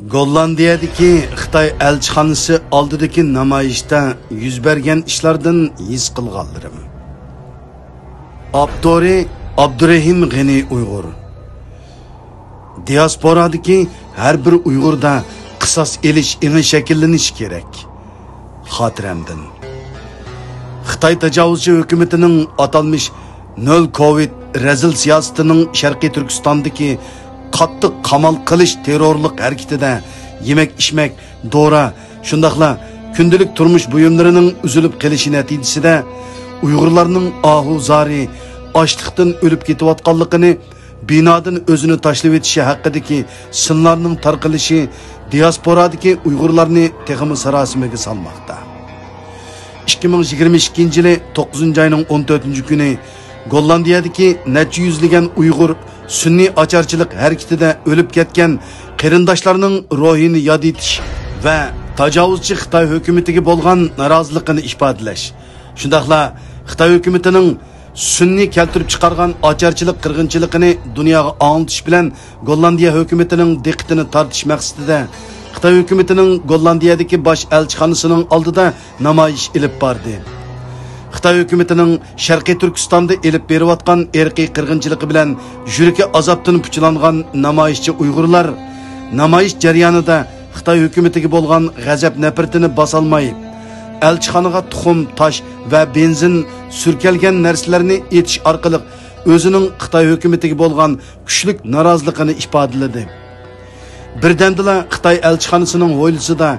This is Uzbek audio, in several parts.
Gollandiyadagi Xitoy elchixonasi oldidagi namoyishda yuz bergan ishlardan his qilganlarim. Abdori Abdurahim G'ani Uyg'ur. Diasporadagi har bir Uyg'urda qisos elish eni shakllanishi kerak. Xotiramdan. Xitoy tajovuzchi hukumatining atalmış nol Covid rezil siyosatining Sharqiy Turkistondagi qattiq qamal qilish terrorlik harakatida yemek içmek, dora, shundaqla kundalik turmush buyumlarining uzilib qolishi natijasida Uyg'urlarning ahuzari ochliqdan o'lib ketayotganligini, binodan o'zini tashlab etishi haqidagi sinlarning tarqalishi diasporadagi Uyg'urlarni texmi sarosimaga salmoqda. 2022 yılı 9. ayının 14. günü Gollandiyadagi necha yuzlagan Uyg'ur sunniy ocharchilik harakatida o'lib ketgan qarindoshlarning ruhini yod etish va tajovuzchi Xitoy hukumatiga bo'lgan noroziligini ifodalash. Shundaqla Xitoy hukumatining sunniy keltirib chiqargan ocharchilik qirg'inchiligini dunyoga anglatish bilan Gollandiya hukumatining diqqatini tortish maqsadida Xitoy hukumatining Gollandiyadagi bosh elchixonasining oldida namoyish ilib bordi. Xitoy hukumatining Sharqiy Turkistonda elib berayotgan irqiy qirg'inchiligi bilan yuragi azobdan puchlangan namoyishchi Uyg'urlar namoyish jarayonida Xitoy hukumatiga bo'lgan g'azab nafratini bosolmay, elchixonaga tuxum, tosh va benzin surkalgan narsalarni etish orqali o'zining Xitoy hukumatiga bo'lgan kuchli noroziligini ifodaladi. Birdandila Xitoy elchixonasining hovlisida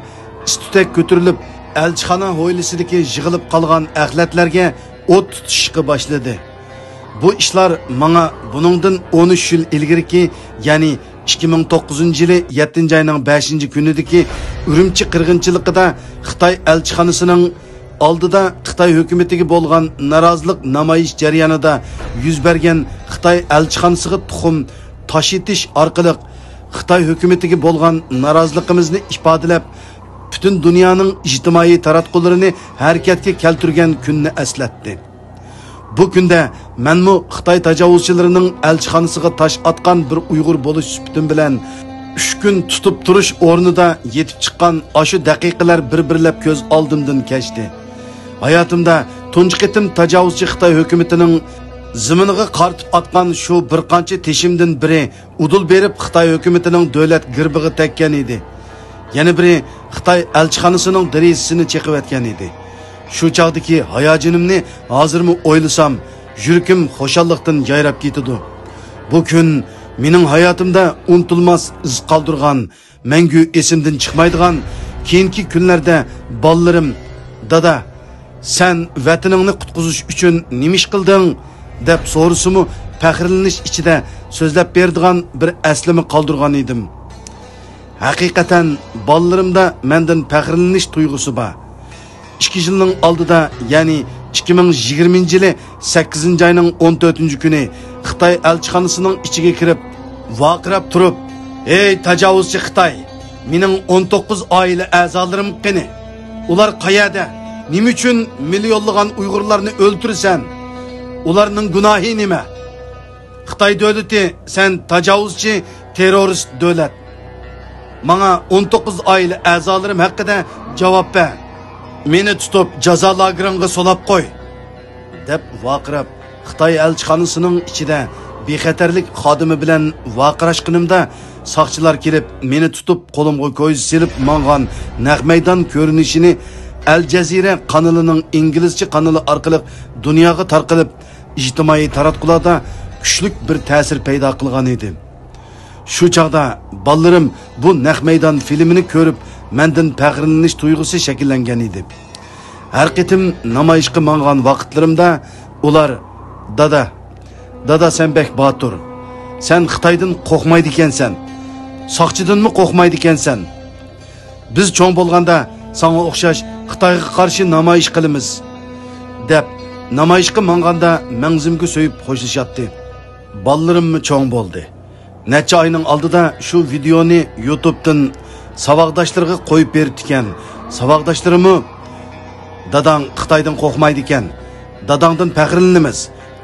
istutak ko'tarilib, elchixona hovlisidagi yig'ilib qolgan axlatlarga o't tutishga boshladi. Bu ishlar menga buningdan 13 yil ilgiriki, ya'ni 2009 yılı 7. ayının 5. günüdeki Ürümçi qirg'inchiligida Xitoy elchixonasining oldida Xitoy hukumatiga bo'lgan norozilik namoyish jarayonida yuz bergan Xitoy elchixonasiga tuxum tosh etish orqali Xitoy hukumatiga bo'lgan noroziligimizni ifodalab, butun dunyoning ijtimoiy taratqullarini harakatga keltirgan kunni eslatdi. Bu kunda menmu Xitoy tajovuzchilarining elchixonasiga tosh atgan bir Uyg'ur bo'lish suhbatim bilan 3 kun tutib turish o'rnida yetib chiqqan ashu daqiqalar bir-birlab ko'z oldimdan kechdi. Hayotimda tunji qitim tajovuzchi Xitoy hukumatining ziminiga qartib atgan shu bir qancha teshimdan biri udul berib Xitoy hukumatining davlat girbiga tekkan edi. Yana biri Xitoy elchixonasining derazasini cheqib etgan edi. Shu chaqdagi hayajonimni hozirmi o'ylasam, yuragim xushallikdan yayrab ketadi. Bu kun mening hayotimda unutilmas iz qoldirgan, mangu esimdan chiqmaydigan, keyingi kunlarda bolalarim, "Dada, sen vataningni qutqizish uchun nima ish qilding?" deb so'rasimi, faxrlanish ichida so'zlab berdigan bir aslimi qoldirgan edim. Haqiqatan bolalarimda mendan faxrlanish tuyg'usi bor. 2 yılın aldıda, yani 2020 yılı 8. ayının 14. günü Xitoy elchixonasining ichiga kirib, vaqirab turib, "Ey tajovuzchi Xitoy, mening 19 oila a'zolarim qani? Ular qayerda? Nima uchun millionlagan Uyg'urlarni o'ldirsan? Ularning gunohi nima? Xitoy davlati, sen tajovuzchi terrorist davlat. Bana 19 oila a'zolarim haqida javob ber. Meni tutib jazo lageriga solab qo'y" deb vaqirab, Xitoy elchixonasining ichida bexatarlik xodimi bilan vaqirashqinimda soqchilar kelib meni tutib qo'limga ko'z silib mangan naq maydon ko'rinishini Al Jazeera kanalining inglizcha kanali orqali dunyoga tarqalib, ijtimoiy taratqularda kuchli bir ta'sir paydo qilgan edi. Shu chaqda bolalarim bu naq maydon filmini ko'rib, mendan faxrlanish tuyg'usi shakllangan edi. Har qitim namoyishga mangan vaqtlarimda ular, "Dada sen bek botur. Sen Xitoydan qo'rqmaydi ekansan. Soqchidanmi qo'rqmaydi ekansan. Biz cho'ng bo'lganda sana o'xshash Xitoyga qarshi namoyish qilamiz" deb namoyishga manganda mangzimga so'yib xo'shlashatdi. Bolalarimmi cho'ng bo'ldi. Necha oyning oldida shu videoni YouTube'dan savaqdaşlarga qo'yib berdi ekan. Savaqdaşlarımı, "Dadang Xitoydan qo'rqmaydi ekan. Dadangdan faxrlanamiz.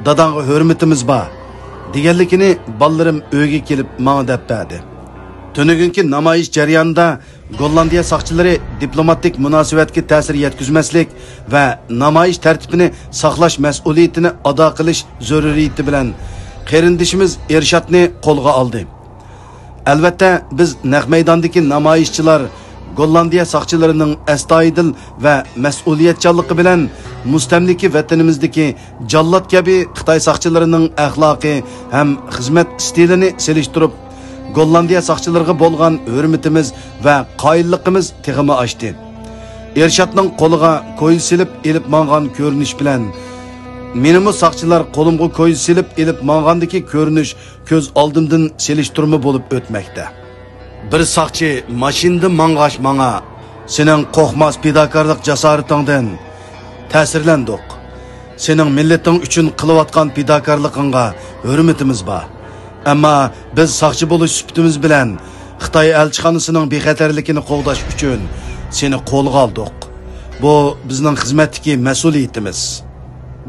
Dadanga hurmatimiz bor" deganligini bolalarim uyga kelib menga deb berdi. Tönügünkü namoyish jarayonida Gollandiya saqchilari diplomatik munosabatga ta'sir yetkazmaslik va namoyish tartibini saqlash mas'uliyatini ado qilish zaruriyati bilan qarindishimiz Ershadni qo'lga oldi. Albatta biz naq maydondagi namoyishchilar Gollandiya saqchilarining astoydil va mas'uliyatchanligi bilan mustamlika vatanimizdagi jallod kabi Xitoy saqchilarining axloqi ham xizmat stilini selishtirib Gollandiya saqchilariga bo'lgan hurmatimiz va qoyilligimiz teg'imi oshdi. Ershadning qo'liga ko'y silib elib mangan ko'rinish bilan menimi saqchilar qo'limga ko'y silib elib mangandagi ko'rinish ko'z oldimdan selishtirma bo'lib o'tmoqda. Bir saqchi mashinda mang'ash manga sening qo'rqmas fidokorlik jasoratingdan ta'sirlandik. Sening millating uchun qilayotgan fidokorligingga hurmatimiz bor. Ammo biz saqchi bo'lish sifatimiz bilan Xitoy elchixonasining bexatarligini qo'g'dash uchun seni qo'lga oldik. Bu bizning xizmatdagi mas'uliyatimiz.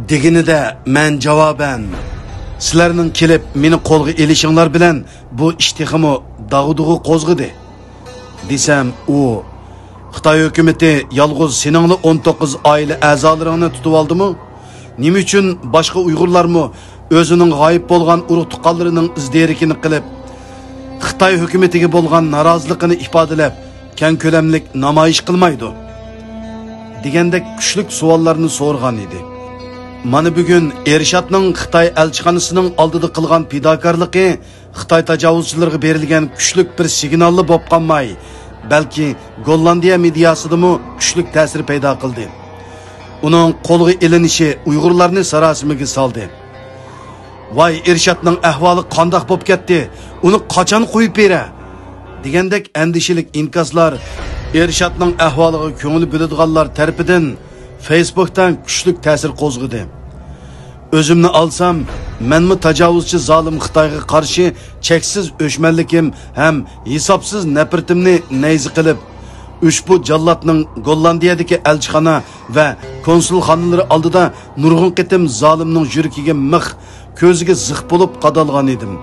Deganida men javoban sizlarning kelib meni qo'lga elishinglar bilan bu ishtihimi dag'dug'i qo'zg'idi desam, u Xitoy hukumatı yolg'iz seningli 19 oila a'zolaringni tutib oldimi? Nima uchun boshqa Uyg'urlarmi o'zining g'oyib bo'lgan urug' tuqqanlarining izderikini qilib Xitoy hukumatiga bo'lgan noroziligini ifodalab keng ko'lamlik namoyish qilmaydi degandek kuchli savollarni so'rgan edi. Mana bugun Ershadning Xitoy elchixonasining oldida qilgan fidokorligi Xitoy tajovuzchilariga berilgan kuchli bir signalli bo'lib qolmay, balki Gollandiya mediasidami kuchli ta'sir paydo qildi. Uning qo'lga ilinishi Uyg'urlarni sarosimaga soldi. Voy, Ershadning ahvoli qandoq bo'lib ketdi? Uni qachon qo'yib bera? degandek andishilik inkaslar Ershadning ahvoliga ko'ngil biladiganlar tarafidan Facebook'tan kuchli ta'sir qo'zg'adi. O'zimni olsam, menmi tajovuzchi zolim Xitoyga qarshi cheksiz o'chmanlikim ham hisobsiz nafratimni nayzi qilib, ushbu jallodning Gollandiyadagi elchixona va konsulxonalari oldida nurg'un qitim zolimning yuragiga mix, ko'ziga ziq bo'lib qadalgan edim.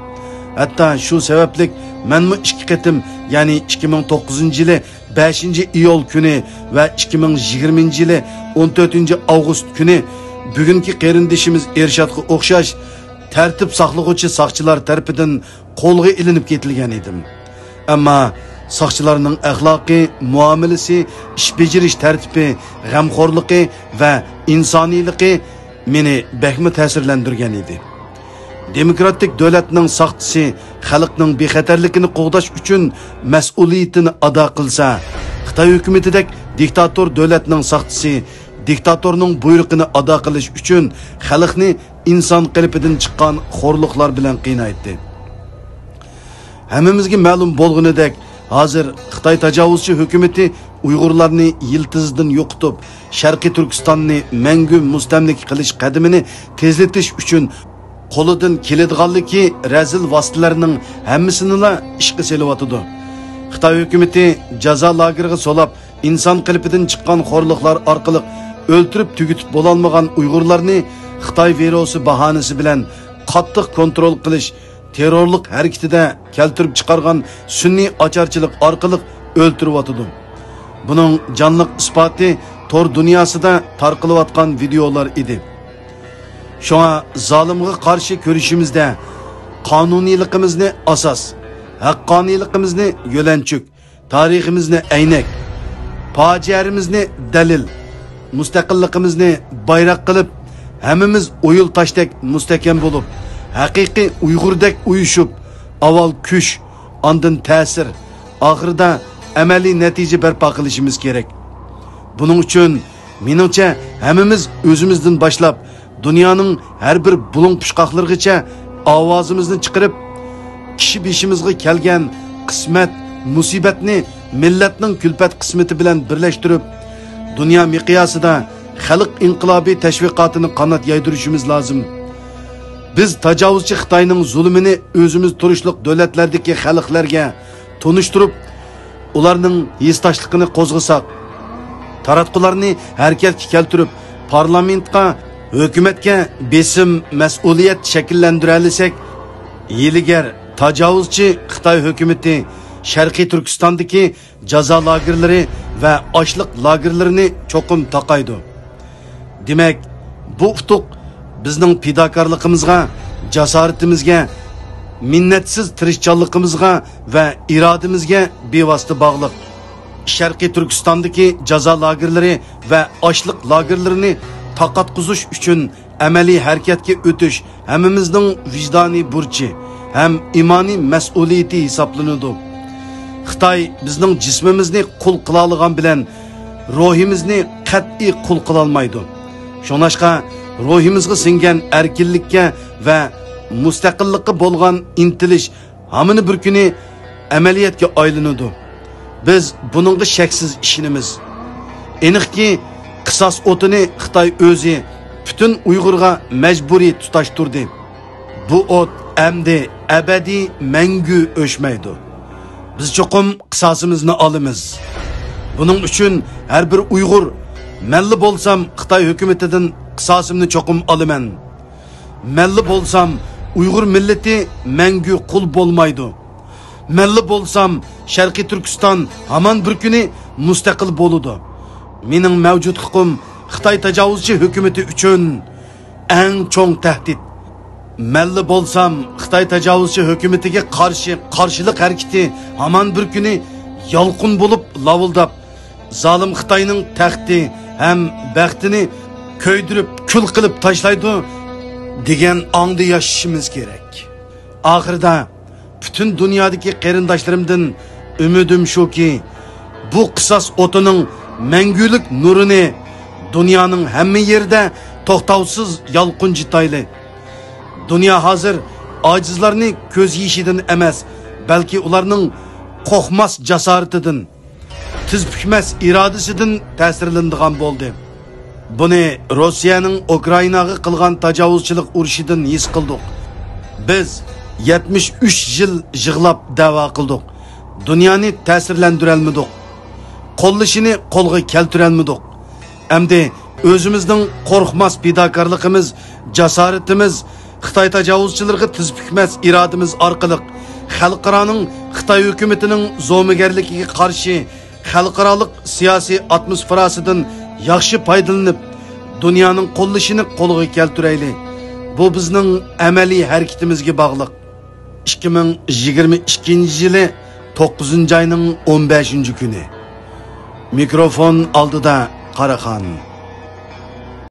Hatta shu sabablik menmi 2 qitim, ya'ni 2009-yili 5-iyul kuni va 2020-yili 14-avgust kuni bugungi qarindishimiz Ershadga o'xshash tartib saqlag'uvchi saqchilar tarafidan qo'lga ilinib ketilgan edim. Ammo saqchilarning axloqi, muomalasi, ish bajarish tartibi, g'amxo'rligi va insoniyligi meni bekmi ta'sirlantirgan edi. Demokratik davlatning saqchisi xalqning bexatarligini qo'g'dash uchun mas'uliyatini ado qilsa, Xitoy hukumatidek diktator davlatning saqchisi diktatorning buyrug'ini ado qilish uchun xalqni inson qalbidan chiqqan xo'rliqlar bilan qiynaydi. Hammamizga ma'lum bo'lganidek, hozir Xitoy tajovuzchi hukumati Uyg'urlarni yiltizdan yo'qitib, Sharqiy Turkistonni mangu mustamlik qilish qadamini tezlatish uchun qo'lidan keladiganligi razil vositalarning hammasini ishga selyotidi. Xitoy hukumati jazo lageriga solab, inson qalbidan chiqqan xo'rliqlar orqali o'ltirib tugitib bo'lolmagan Uyg'urlarni Xitoy virusi bahonasi bilan qattiq kontrol qilish, terrorlik harakatida keltirib chiqargan sunniy ocharchilik orqali o'ltiryotidi. Buning jonliq isboti tor dunyosida tarqalayotgan videolar edi. Şuna zalimga qarshi ko'rishimizda qonuniyligimizni asos, haqqoniyligimizni yo'lanchuk, tariximizni aynak, fojialarimizni dalil, mustaqilligimizni bayroq qilib, hammamiz o'yil tashdek mustahkam bo'lib, haqiqiy Uyg'urdek uyushib, avval kuch, ondan ta'sir, oxirida amaliy natija barpo qilishimiz kerak. Buning uchun menimcha hammamiz o'zimizdan boshlab dunyoning har bir bulung pushqoqlargacha ovozimizni chiqarib, kishi beshimizga kelgan qismat, musibatni millatning kulpat qismati bilan birlashtirib, dunyo miqyosida xalq inqilobiy tashviqotini qanot yaydirishimiz lozim. Biz tajovuzchi Xitoyning zulmini o'zimiz turishliq davlatlardagi xalqlarga tunishtirib, ularning yestashtligini qo'zg'asak, taratqularni harakatga keltirib, parlamentga, hukumatga besim, mas'uliyat shakllantira olsak, yiligar tajovuzchi Xitoy hukumati Sharqiy Turkistondagi jazo lagerlari va ochliq lagerlarini cho'qim taqaydi. Demak, bu utuq bizning fidokorligimizga, jasoratimizga, minnatsiz tirishchanligimizga va irodamizga bevosita bog'liq. Sharqiy Turkistondagi jazo lagerlari va ochliq lagerlarini taqatqizish uchun amaliy harakatga o'tish hammamizning vijdoniy burchi ham imoniy mas'uliyati hisoblanadi. Xitoy bizning jismimizni qul qila olgan bilan ruhimizni qat'iy qul qila olmaydi. Shuningdek, ruhimizga singan erkinlikka va mustaqillikka bo'lgan intilish hamini bir kuni amaliyotga aylanadi. Biz buningga shaksiz ishonamiz. Aniqki, qisos o'tini Xitoy o'zi bütün Uyg'urga majburiy tutashtirdi. Bu o't amdi abadiy mangu o'chmaydi. Biz cho'qim qisosimizni olamiz. Buning uchun har bir Uyg'ur malli bo'lsam Xitoy hukumatidan qisosimni cho'qim olaman. Malli bo'lsam Uyg'ur millati mangu qul bo'lmaydi. Malli bo'lsam Sharqiy Turkiston hamon bir kuni mustaqil bo'ladi. Mening mavjud huquqim Xitoy tajovuzchi hukumati uchun eng cho'ng tahdid. Malli bo'lsam Xitoy tajovuzchi hukumatiga qarshilik harakati hamon bir kuni yolqin bo'lib lavildab, zolim Xitoyning taxti ham baxtini ko'ydirib kul qilib tashlaydi degan ongda yashashimiz kerak. Oxirida bütün dunyodagi qarindoshlarimdan umidim shuki, bu qisos o'tining mangulik nurini dunyoning hamma yerida to'xtovsiz yolqinjitayli. Dunyo hozir ojizlarni ko'z yishidan emas, balki ularning qo'rqmas jasoratidan, tiz bukmas irodasidan ta'sirlanadigan bo'ldi. Buni Rossiyaning Ukrainaga qilgan tajovuzchilik urushidan his qildik. Biz 73 yil yig'lab da'vo qildik. Dunyoni ta'sirlantirolmadik. Qo'llashini qo'lga keltirolmadik. Endi o'zimizning qo'rqmas fidokorligimiz, jasoratimiz Xitoy tajovuzchilariga tiz bukmas irodamiz orqali xalqaroning Xitoy hukumatining zo'migarligiga qarshi xalqaroliq siyosiy atmosferasidan yaxshi foydalanib, dunyoning qo'llashini qo'lga keltirayli. Bu bizning amaliy harakatimizga bog'liq. 2022-yili 9-oyning 15-kuni. Mikrofon oldida Qaraxon.